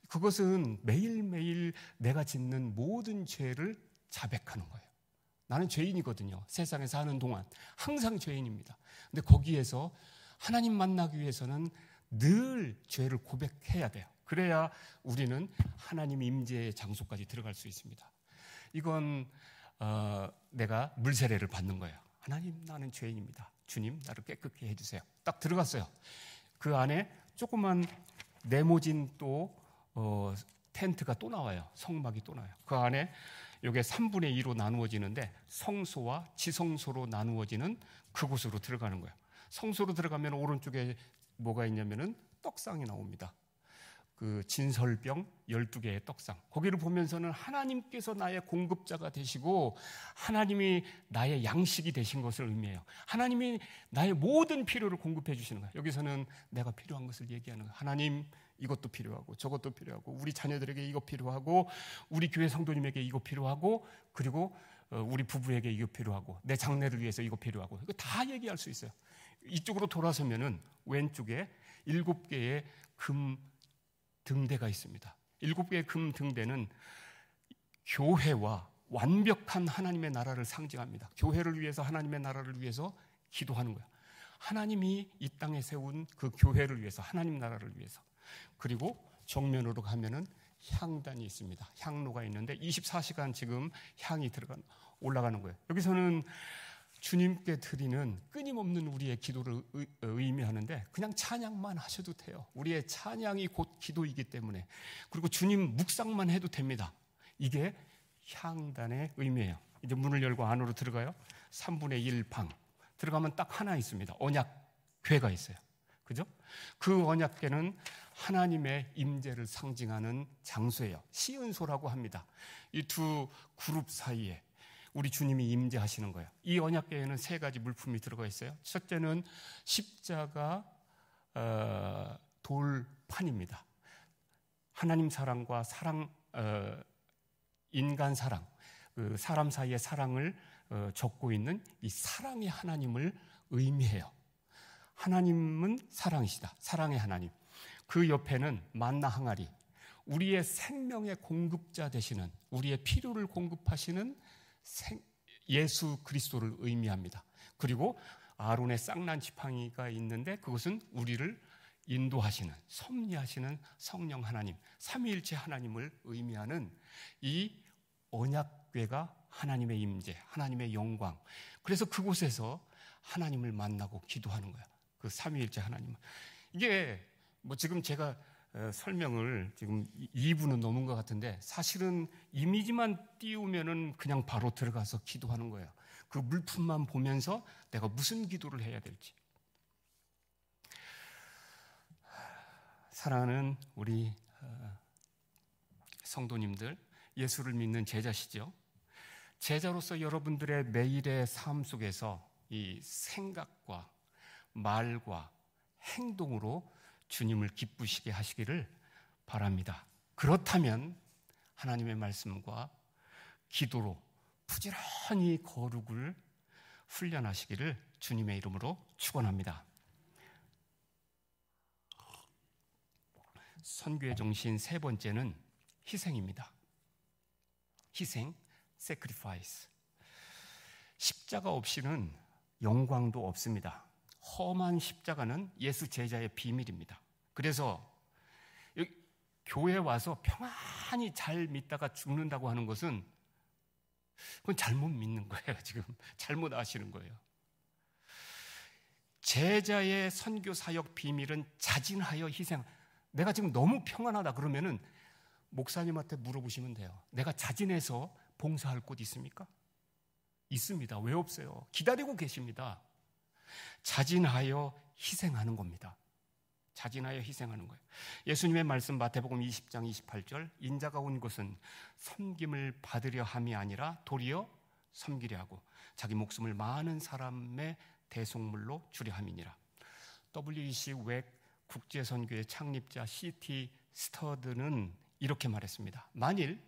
그것은 매일매일 내가 짓는 모든 죄를 자백하는 거예요. 나는 죄인이거든요. 세상에 사는 동안 항상 죄인입니다. 근데 거기에서 하나님 만나기 위해서는 늘 죄를 고백해야 돼요. 그래야 우리는 하나님 임재의 장소까지 들어갈 수 있습니다. 이건 내가 물세례를 받는 거예요. 하나님, 나는 죄인입니다. 주님, 나를 깨끗게 해주세요. 딱 들어갔어요. 그 안에 조그만 네모진 또 텐트가 또 나와요. 성막이 또 나와요. 그 안에 이게 3분의 2로 나누어지는데 성소와 지성소로 나누어지는 그곳으로 들어가는 거예요. 성소로 들어가면 오른쪽에 뭐가 있냐면은 떡상이 나옵니다. 그 진설병 12개의 떡상. 거기를 보면서는 하나님께서 나의 공급자가 되시고 하나님이 나의 양식이 되신 것을 의미해요. 하나님이 나의 모든 필요를 공급해 주시는 거예요. 여기서는 내가 필요한 것을 얘기하는 거예요. 하나님, 이것도 필요하고 저것도 필요하고 우리 자녀들에게 이거 필요하고 우리 교회 성도님에게 이거 필요하고 그리고 우리 부부에게 이거 필요하고 내 장래를 위해서 이거 필요하고 이거 다 얘기할 수 있어요. 이쪽으로 돌아서면은 왼쪽에 7개의 금 등대가 있습니다. 7개의 금 등대는 교회와 완벽한 하나님의 나라를 상징합니다. 교회를 위해서, 하나님의 나라를 위해서 기도하는 거예요. 하나님이 이 땅에 세운 그 교회를 위해서, 하나님 나라를 위해서. 그리고 정면으로 가면은 향단이 있습니다. 향로가 있는데 24시간 지금 향이 올라가는 거예요. 여기서는 주님께 드리는 끊임없는 우리의 기도를 의미하는데 그냥 찬양만 하셔도 돼요. 우리의 찬양이 곧 기도이기 때문에. 그리고 주님 묵상만 해도 됩니다. 이게 향단의 의미예요. 이제 문을 열고 안으로 들어가요. 3분의 1 방. 들어가면 딱 하나 있습니다. 언약궤가 있어요. 그죠? 그 언약궤는 하나님의 임재를 상징하는 장소예요. 시은소라고 합니다. 이 두 그룹 사이에 우리 주님이 임재하시는 거예요. 이 언약궤에는 3가지 물품이 들어가 있어요. 첫째는 십자가 돌판입니다. 하나님 사랑과 인간 사랑, 사람 사이의 사랑을 적고 있는 이 사랑의 하나님을 의미해요. 하나님은 사랑이시다. 사랑의 하나님. 그 옆에는 만나 항아리, 우리의 생명의 공급자 되시는, 우리의 필요를 공급하시는 예수 그리스도를 의미합니다. 그리고 아론의 쌍난 지팡이가 있는데 그것은 우리를 인도하시는, 섭리하시는 성령 하나님, 삼위일체 하나님을 의미하는 이 언약궤가 하나님의 임재, 하나님의 영광. 그래서 그곳에서 하나님을 만나고 기도하는 거야. 그 삼위일체 하나님. 이게 뭐 지금 제가 설명을 지금 2분은 넘은 것 같은데 사실은 이미지만 띄우면은 그냥 바로 들어가서 기도하는 거예요. 그 물품만 보면서 내가 무슨 기도를 해야 될지. 사랑하는 우리 성도님들, 예수를 믿는 제자시죠. 제자로서 여러분들의 매일의 삶 속에서 이 생각과 말과 행동으로 주님을 기쁘시게 하시기를 바랍니다. 그렇다면 하나님의 말씀과 기도로 부지런히 거룩을 훈련하시기를 주님의 이름으로 축원합니다. 선교의 정신 3번째는 희생입니다. 희생, sacrifice. 십자가 없이는 영광도 없습니다. 험한 십자가는 예수 제자의 비밀입니다. 그래서 교회에 와서 평안히 잘 믿다가 죽는다고 하는 것은 그건 잘못 믿는 거예요. 지금 잘못 아시는 거예요. 제자의 선교 사역 비밀은 자진하여 희생. 내가 지금 너무 평안하다 그러면은 목사님한테 물어보시면 돼요. 내가 자진해서 봉사할 곳 있습니까? 있습니다. 왜 없어요? 기다리고 계십니다. 자진하여 희생하는 겁니다. 자진하여 희생하는 거예요. 예수님의 말씀 마태복음 20장 28절, 인자가 온 것은 섬김을 받으려 함이 아니라 도리어 섬기려 하고 자기 목숨을 많은 사람의 대속물로 주려 함이니라. W.E.C. 웩 국제선교의 창립자 C.T. 스터드는 이렇게 말했습니다. 만일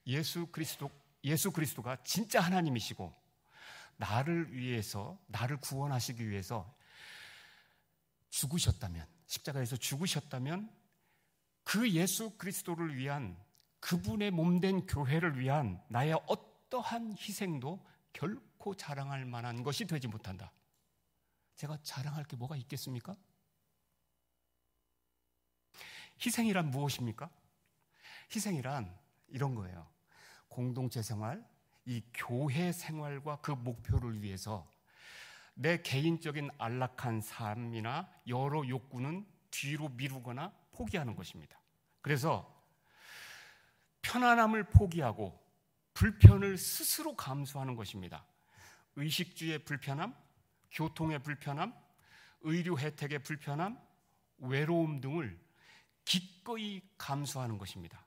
예수 그리스도가 진짜 하나님이시고 나를 구원하시기 위해서 죽으셨다면, 십자가에서 죽으셨다면 그 예수 그리스도를 위한, 그분의 몸된 교회를 위한 나의 어떠한 희생도 결코 자랑할 만한 것이 되지 못한다. 제가 자랑할 게 뭐가 있겠습니까? 희생이란 무엇입니까? 희생이란 이런 거예요. 공동체 생활, 이 교회 생활과 그 목표를 위해서 내 개인적인 안락한 삶이나 여러 욕구는 뒤로 미루거나 포기하는 것입니다. 그래서 편안함을 포기하고 불편을 스스로 감수하는 것입니다. 의식주의 불편함, 교통의 불편함, 의료 혜택의 불편함, 외로움 등을 기꺼이 감수하는 것입니다.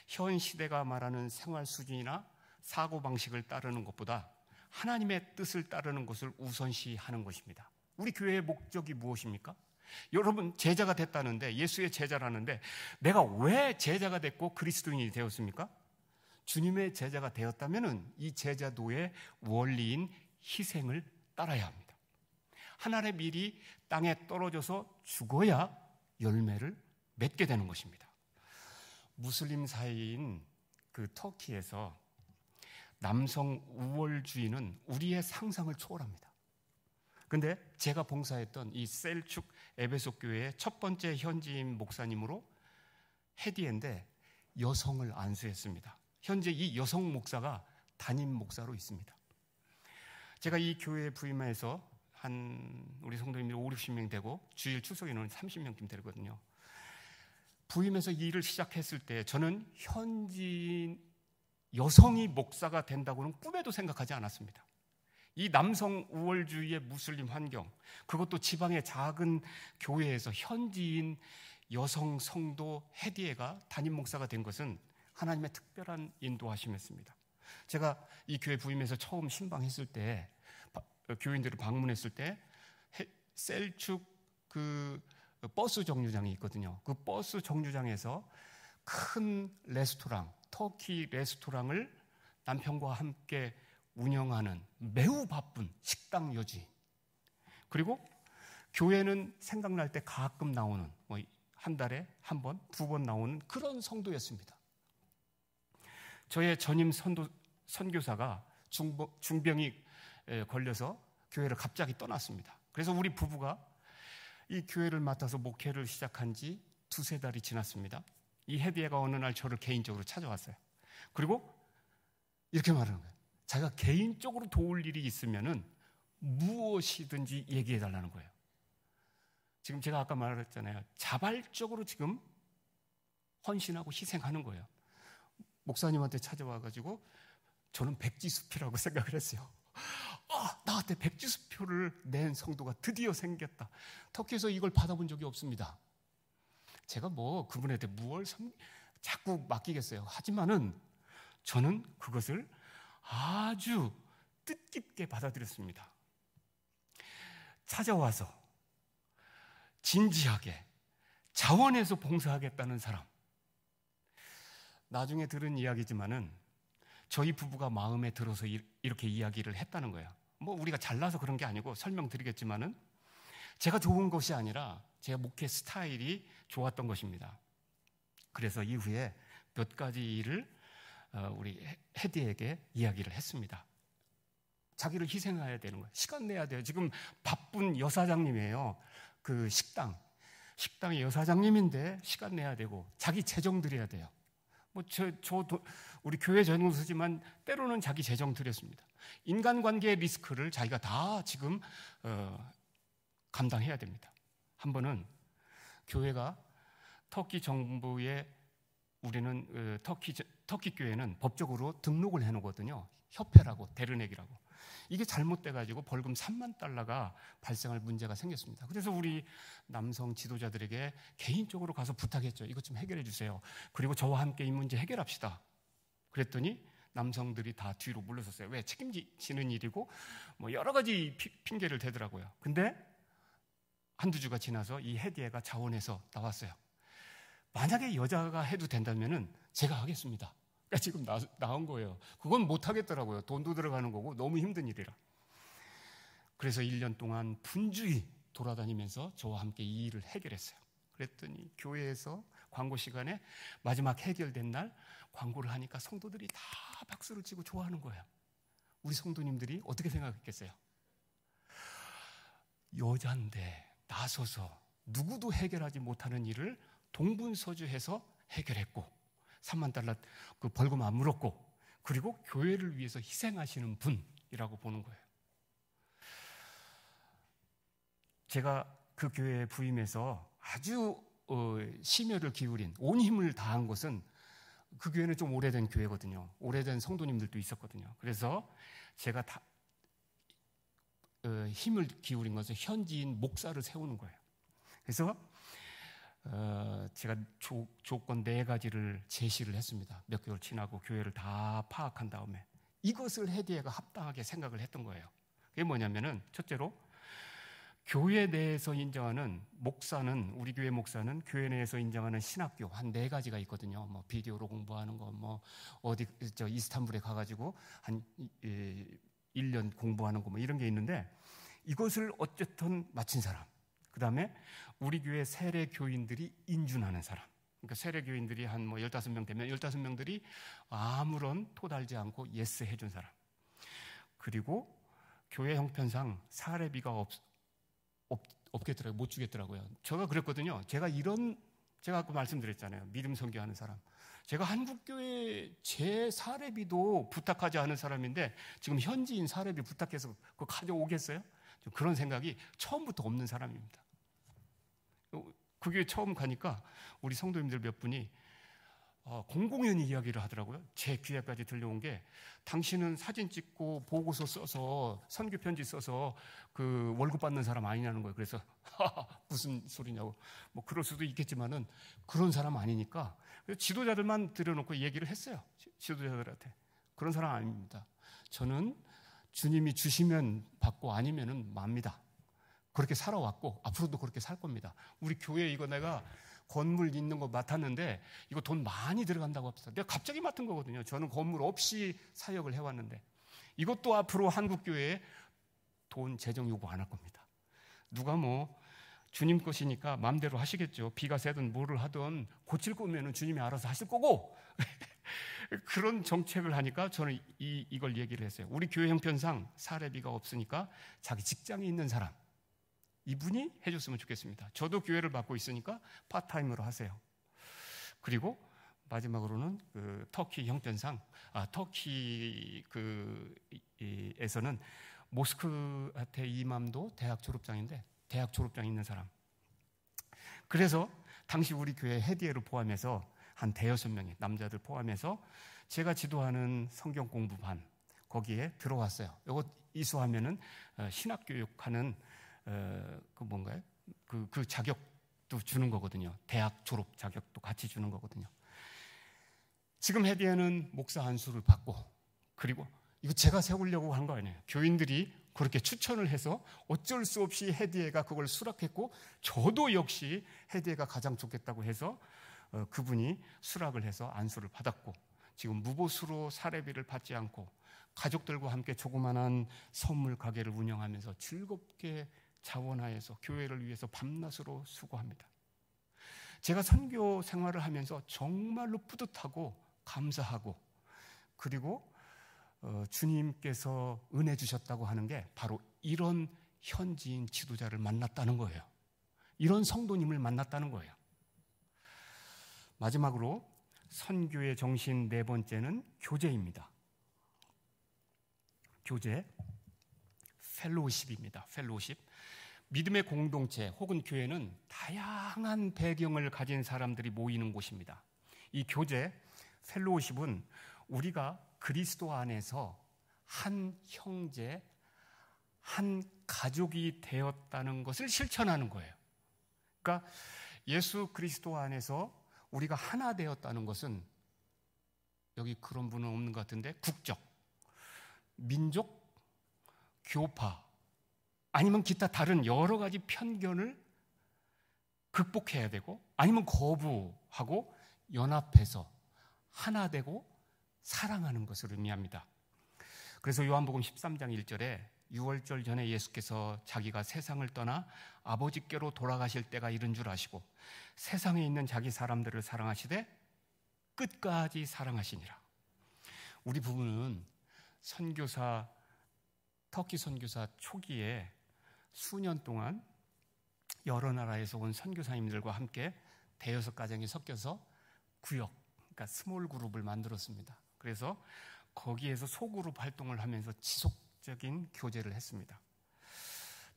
현 시대가 말하는 생활 수준이나 사고방식을 따르는 것보다 하나님의 뜻을 따르는 것을 우선시하는 것입니다. 우리 교회의 목적이 무엇입니까? 여러분 제자가 됐다는데, 예수의 제자라는데 내가 왜 제자가 됐고 그리스도인이 되었습니까? 주님의 제자가 되었다면 이 제자도의 원리인 희생을 따라야 합니다. 하늘의 밀이 땅에 떨어져서 죽어야 열매를 맺게 되는 것입니다. 무슬림 사회인 그 터키에서 남성 우월주의는 우리의 상상을 초월합니다. 근데 제가 봉사했던 이 셀축 에베소 교회의 첫 번째 현지인 목사님으로 헤디엔데 여성을 안수했습니다. 현재 이 여성 목사가 담임 목사로 있습니다. 제가 이 교회에 부임해서 우리 성도님들이 50-60명 되고 주일 출석 인원은 30명쯤 되거든요. 부임해서 이 일을 시작했을 때 저는 현지인 여성이 목사가 된다고는 꿈에도 생각하지 않았습니다. 이 남성 우월주의의 무슬림 환경, 그것도 지방의 작은 교회에서 현지인 여성 성도 헤디에가 담임 목사가 된 것은 하나님의 특별한 인도하심이었습니다. 제가 이 교회 부임해서 처음 신방했을 때, 교인들을 방문했을 때 셀축 그 버스 정류장이 있거든요. 그 버스 정류장에서 큰 레스토랑, 터키 레스토랑을 남편과 함께 운영하는 매우 바쁜 식당 여주인, 그리고 교회는 생각날 때 가끔 나오는, 한 달에 한 번, 두 번 나오는 그런 성도였습니다. 저의 전임 선교사가 중병이 걸려서 교회를 갑자기 떠났습니다. 그래서 우리 부부가 이 교회를 맡아서 목회를 시작한 지 2-3달이 지났습니다. 이 헤디에가 어느 날 저를 개인적으로 찾아왔어요. 그리고 이렇게 말하는 거예요. 자기가 개인적으로 도울 일이 있으면은 무엇이든지 얘기해 달라는 거예요. 지금 제가 아까 말했잖아요. 자발적으로 지금 헌신하고 희생하는 거예요. 목사님한테 찾아와가지고 저는 백지수표라고 생각을 했어요. 나한테 백지수표를 낸 성도가 드디어 생겼다. 터키에서 이걸 받아본 적이 없습니다. 제가 그분한테 자꾸 맡기겠어요. 하지만은 저는 그것을 아주 뜻깊게 받아들였습니다. 찾아와서 진지하게 자원해서 봉사하겠다는 사람. 나중에 들은 이야기지만은 저희 부부가 마음에 들어서 이렇게 이야기를 했다는 거예요. 우리가 잘나서 그런 게 아니고 설명드리겠지만은 제가 좋은 것이 아니라 제 목회 스타일이 좋았던 것입니다. 그래서 이후에 몇 가지 일을 우리 헤디에게 이야기를 했습니다. 자기를 희생해야 되는 거예요. 시간 내야 돼요. 지금 바쁜 여사장님이에요. 그 식당의 여사장님인데 시간 내야 되고 자기 재정 드려야 돼요. 우리 교회 전공수지만 때로는 자기 재정 드렸습니다. 인간관계의 리스크를 자기가 다 지금 감당해야 됩니다. 한 번은 교회가 터키 정부에 우리는 터키 교회는 법적으로 등록을 해놓거든요. 협회라고 데르넥이라고. 이게 잘못돼가지고 벌금 3만 달러가 발생할 문제가 생겼습니다. 그래서 우리 남성 지도자들에게 개인적으로 가서 부탁했죠. 이것 좀 해결해 주세요. 그리고 저와 함께 이 문제 해결합시다. 그랬더니 남성들이 다 뒤로 물러섰어요. 왜? 책임지는 일이고 여러 가지 핑계를 대더라고요. 근데 한두 주가 지나서 이 헤디에가 자원에서 나왔어요. 만약에 여자가 해도 된다면은 제가 하겠습니다. 그러니까 지금 나온 거예요. 그건 못 하겠더라고요. 돈도 들어가는 거고 너무 힘든 일이라. 그래서 1년 동안 분주히 돌아다니면서 저와 함께 이 일을 해결했어요. 그랬더니 교회에서 광고 시간에 마지막 해결된 날 광고를 하니까 성도들이 다 박수를 치고 좋아하는 거예요. 우리 성도님들이 어떻게 생각했겠어요? 여잔데 나서서 누구도 해결하지 못하는 일을 동분서주해서 해결했고 3만 달러 그 벌금 안 물었고 그리고 교회를 위해서 희생하시는 분이라고 보는 거예요. 제가 그 교회에 부임해서 아주 심혈을 기울인 온 힘을 다한 것은 그 교회는 좀 오래된 교회거든요. 오래된 성도님들도 있었거든요. 그래서 제가 다 힘을 기울인 것은 현지인 목사를 세우는 거예요. 그래서 제가 조건 4가지를 제시를 했습니다. 몇 개월 지나고 교회를 다 파악한 다음에 이것을 헤디에가 합당하게 생각을 했던 거예요. 그게 뭐냐면은 첫째로 교회 내에서 인정하는 목사는 우리 교회 목사는 교회 내에서 인정하는 신학교 한 4가지가 있거든요. 비디오로 공부하는 거 어디 이스탄불에 가가지고 한 1년 공부하는 거 이런 게 있는데 이것을 어쨌든 마친 사람. 그 다음에 우리 교회 세례 교인들이 인준하는 사람. 그러니까 세례 교인들이 한 15명 되면 15명들이 아무런 토 달지 않고 예스 해준 사람. 그리고 교회 형편상 사례비가 없겠더라고요. 못 주겠더라고요. 제가 그랬거든요. 제가 아까 말씀드렸잖아요. 믿음 선교하는 사람. 제가 한국교회 제 사례비도 부탁하지 않은 사람인데 지금 현지인 사례비 부탁해서 그거 가져오겠어요? 좀 그런 생각이 처음부터 없는 사람입니다. 그 교회 처음 가니까 우리 성도님들 몇 분이 공공연히 이야기를 하더라고요. 제 귀에까지 들려온 게 당신은 사진 찍고 보고서 써서 선교 편지 써서 그 월급 받는 사람 아니냐는 거예요. 그래서 무슨 소리냐고 그럴 수도 있겠지만은 그런 사람 아니니까 지도자들만 들여놓고 얘기를 했어요. 지도자들한테 그런 사람 아닙니다. 저는 주님이 주시면 받고 아니면은 맙니다. 그렇게 살아왔고 앞으로도 그렇게 살 겁니다. 우리 교회 이거 내가 건물 있는 거 맡았는데 이거 돈 많이 들어간다고 합시다. 내가 갑자기 맡은 거거든요. 저는 건물 없이 사역을 해왔는데 이것도 앞으로 한국교회에 돈 재정 요구 안 할 겁니다. 누가 주님 것이니까 마음대로 하시겠죠. 비가 새든 뭐를 하든 고칠 거면은 주님이 알아서 하실 거고 그런 정책을 하니까 저는 이걸 얘기를 했어요. 우리 교회 형편상 사례비가 없으니까 자기 직장에 있는 사람 이분이 해줬으면 좋겠습니다. 저도 교회를 맡고 있으니까 파트타임으로 하세요. 그리고 마지막으로는 그 터키 형편상 터키에서는 모스크한테 이맘도 대학 졸업장인데 대학 졸업장 있는 사람. 그래서 당시 우리 교회 헤디에를 포함해서 한 5-6명이 남자들 포함해서 제가 지도하는 성경 공부반 거기에 들어왔어요. 이거 이수하면은 신학교육하는 그 자격도 주는 거거든요. 대학 졸업 자격도 같이 주는 거거든요. 지금 헤디에는 목사 안수를 받고 그리고 이거 제가 세우려고 한 거 아니에요. 교인들이 그렇게 추천을 해서 어쩔 수 없이 헤디에가 그걸 수락했고 저도 역시 헤디에가 가장 좋겠다고 해서 그분이 수락을 해서 안수를 받았고 지금 무보수로 사례비를 받지 않고 가족들과 함께 조그만한 선물 가게를 운영하면서 즐겁게 자원하여서 교회를 위해서 밤낮으로 수고합니다. 제가 선교 생활을 하면서 정말로 뿌듯하고 감사하고 그리고 주님께서 은혜 주셨다고 하는 게 바로 이런 현지인 지도자를 만났다는 거예요. 이런 성도님을 만났다는 거예요. 마지막으로 선교의 정신 네 번째는 교제입니다. 교제, 펠로우십입니다. 펠로우십. 믿음의 공동체 혹은 교회는 다양한 배경을 가진 사람들이 모이는 곳입니다. 이 교제, 펠로우십은 우리가 그리스도 안에서 한 형제, 한 가족이 되었다는 것을 실천하는 거예요. 그러니까 예수 그리스도 안에서 우리가 하나 되었다는 것은, 여기 그런 분은 없는 것 같은데, 국적, 민족, 교파, 아니면 기타 다른 여러 가지 편견을 극복해야 되고, 아니면 거부하고 연합해서 하나 되고 사랑하는 것을 의미합니다. 그래서 요한복음 13장 1절에 유월절 전에 예수께서 자기가 세상을 떠나 아버지께로 돌아가실 때가 이른 줄 아시고 세상에 있는 자기 사람들을 사랑하시되 끝까지 사랑하시니라. 우리 부부는 터키 선교사 초기에 수년 동안 여러 나라에서 온 선교사님들과 함께 대여섯 가정이 섞여서 구역, 그러니까 스몰 그룹을 만들었습니다. 그래서 거기에서 소그룹 활동을 하면서 지속적인 교제를 했습니다.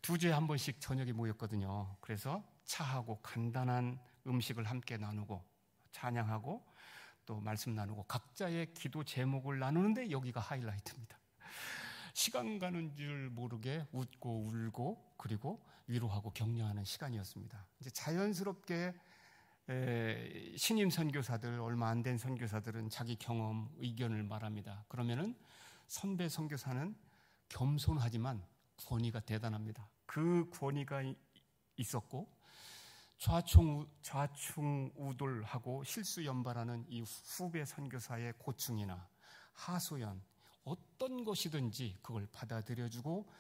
2주에 한 번씩 저녁에 모였거든요. 그래서 차하고 간단한 음식을 함께 나누고 찬양하고 또 말씀 나누고 각자의 기도 제목을 나누는데 여기가 하이라이트입니다. 시간 가는 줄 모르게 웃고 울고 그리고 위로하고 격려하는 시간이었습니다. 이제 자연스럽게 신임 선교사들, 얼마 안 된 선교사들은 자기 경험, 의견을 말합니다. 그러면은 선배 선교사는 겸손하지만 권위가 대단합니다. 그 권위가 있었고 좌충우돌하고 실수연발하는 이 후배 선교사의 고충이나 하소연, 어떤 것이든지 그걸 받아들여주고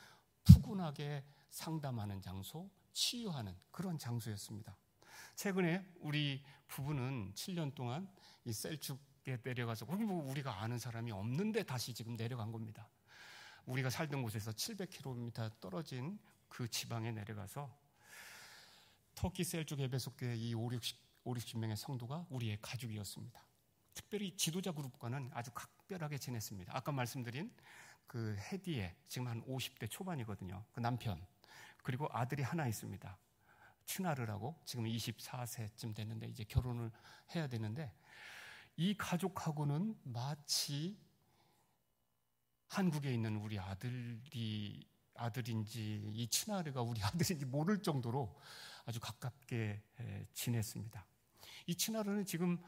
푸근하게 상담하는 장소, 치유하는 그런 장소였습니다. 최근에 우리 부부는 7년 동안 이 셀축에 내려가서, 우리가 아는 사람이 없는데 다시 지금 내려간 겁니다. 우리가 살던 곳에서 700km 떨어진 그 지방에 내려가서 터키 셀축 에베소교회 이 50명의 성도가 우리의 가족이었습니다. 특별히 지도자 그룹과는 아주 각별하게 지냈습니다. 아까 말씀드린 그 헤디에 지금 한 50대 초반이거든요. 그 남편, 그리고 아들이 하나 있습니다. 춘하르라고, 지금 24세쯤 됐는데 이제 결혼을 해야 되는데, 이 가족하고는 마치 한국에 있는 우리 아들인지 이 춘하르가 우리 아들인지 모를 정도로 아주 가깝게 지냈습니다. 이 춘하르는 지금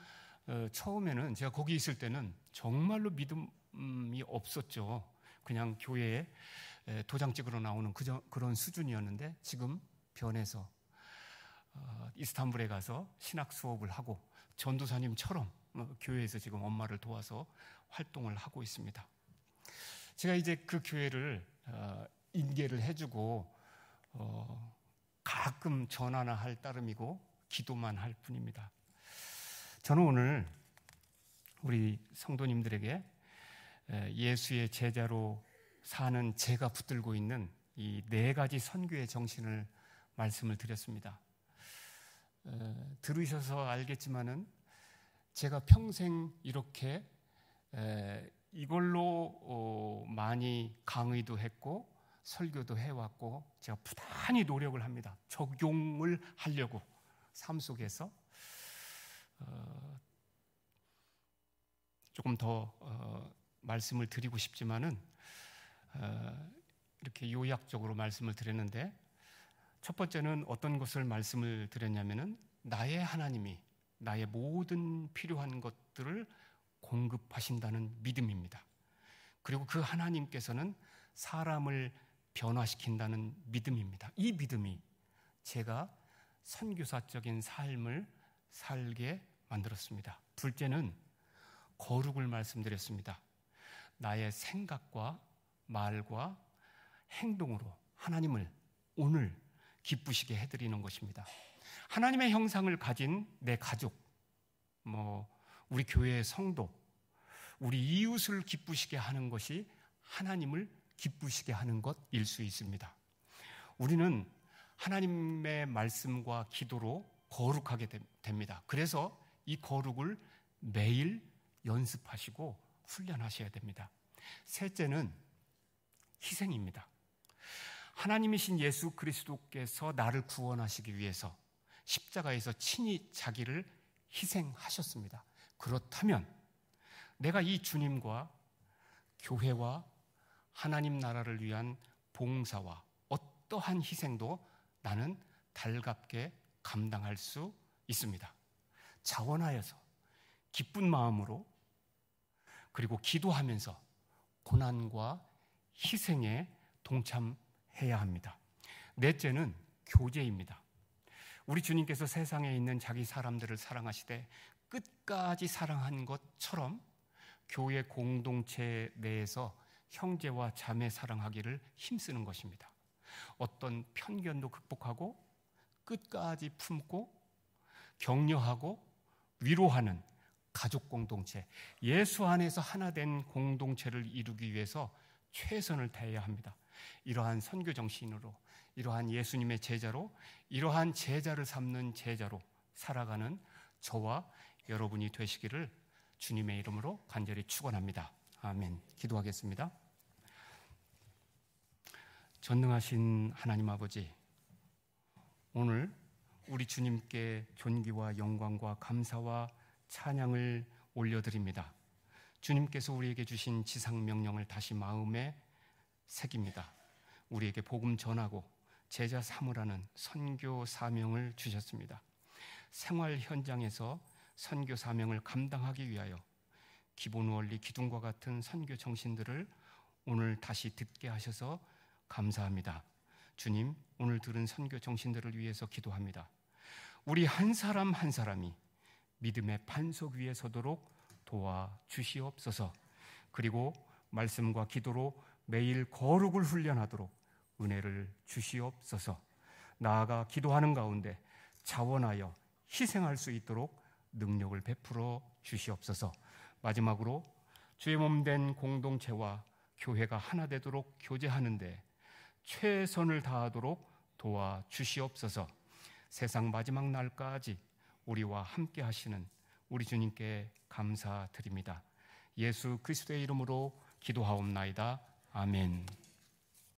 처음에는 제가 거기 있을 때는 정말로 믿음이 없었죠. 그냥 교회에 도장 찍으러 나오는 그런 수준이었는데 지금 변해서 이스탄불에 가서 신학 수업을 하고 전도사님처럼 교회에서 지금 엄마를 도와서 활동을 하고 있습니다. 제가 이제 그 교회를 인계를 해주고 가끔 전화나 할 따름이고 기도만 할 뿐입니다. 저는 오늘 우리 성도님들에게 예수의 제자로 사는 제가 붙들고 있는 이 4가지 선교의 정신을 말씀을 드렸습니다. 들으셔서 알겠지만은 제가 평생 이렇게 이걸로 많이 강의도 했고 설교도 해왔고 제가 부단히 노력을 합니다. 적용을 하려고 삶 속에서 조금 더 말씀을 드리고 싶지만은 이렇게 요약적으로 말씀을 드렸는데, 첫 번째는 어떤 것을 말씀을 드렸냐면은 나의 하나님이 나의 모든 필요한 것들을 공급하신다는 믿음입니다. 그리고 그 하나님께서는 사람을 변화시킨다는 믿음입니다. 이 믿음이 제가 선교사적인 삶을 살게 만들었습니다. 둘째는 거룩을 말씀드렸습니다. 나의 생각과 말과 행동으로 하나님을 오늘 기쁘시게 해드리는 것입니다. 하나님의 형상을 가진 내 가족, 우리 교회의 성도, 우리 이웃을 기쁘시게 하는 것이 하나님을 기쁘시게 하는 것일 수 있습니다. 우리는 하나님의 말씀과 기도로 거룩하게 됩니다. 그래서 이 거룩을 매일 연습하시고 훈련하셔야 됩니다. 셋째는 희생입니다. 하나님이신 예수 그리스도께서 나를 구원하시기 위해서 십자가에서 친히 자기를 희생하셨습니다. 그렇다면 내가 이 주님과 교회와 하나님 나라를 위한 봉사와 어떠한 희생도 나는 달갑게 감당할 수 있습니다. 자원하여서 기쁜 마음으로 그리고 기도하면서 고난과 희생에 동참해야 합니다. 넷째는 교제입니다. 우리 주님께서 세상에 있는 자기 사람들을 사랑하시되 끝까지 사랑한 것처럼 교회 공동체 내에서 형제와 자매 사랑하기를 힘쓰는 것입니다. 어떤 편견도 극복하고 끝까지 품고 격려하고 위로하는 가족 공동체, 예수 안에서 하나 된 공동체를 이루기 위해서 최선을 다해야 합니다. 이러한 선교 정신으로, 이러한 예수님의 제자로, 이러한 제자를 삼는 제자로 살아가는 저와 여러분이 되시기를 주님의 이름으로 간절히 축원합니다. 아멘. 기도하겠습니다. 전능하신 하나님 아버지, 오늘 우리 주님께 존귀와 영광과 감사와 찬양을 올려드립니다. 주님께서 우리에게 주신 지상명령을 다시 마음에 새깁니다. 우리에게 복음 전하고 제자 삼으라는 선교 사명을 주셨습니다. 생활 현장에서 선교 사명을 감당하기 위하여 기본 원리 기둥과 같은 선교 정신들을 오늘 다시 듣게 하셔서 감사합니다. 주님, 오늘 들은 선교 정신들을 위해서 기도합니다. 우리 한 사람 한 사람이 믿음의 반석 위에 서도록 도와주시옵소서. 그리고 말씀과 기도로 매일 거룩을 훈련하도록 은혜를 주시옵소서. 나아가 기도하는 가운데 자원하여 희생할 수 있도록 능력을 베풀어 주시옵소서. 마지막으로 주의 몸 된 공동체와 교회가 하나 되도록 교제하는데 최선을 다하도록 도와주시옵소서. 세상 마지막 날까지 우리와 함께 하시는 우리 주님께 감사드립니다. 예수 그리스도의 이름으로 기도하옵나이다. 아멘.